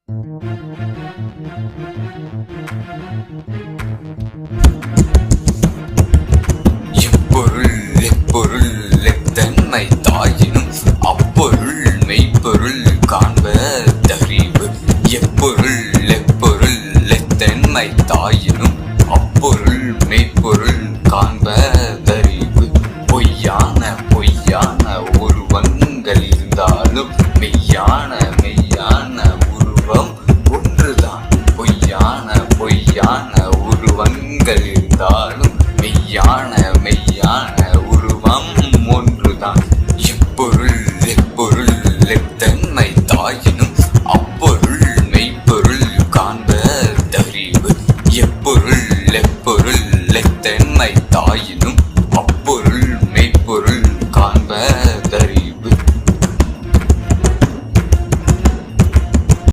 எப்பொருள் எப்பொருள் எத்தன்மை தாயினும் அப்பொருள் மெய்ப்பொருள் காண்பதறிவு. எப்பொருள் எப்பொருள் எத்தன்மை தாயினும் அப்பொருள் மெய்ப்பொருள் காண்பதறிவு. பொய்யான பொய்யான உருவங்கள் இருந்தாலும் மெய்யான மெய்யான உருவம் ஒன்றுதான். பொய்யான பொய்யான உருவங்கள்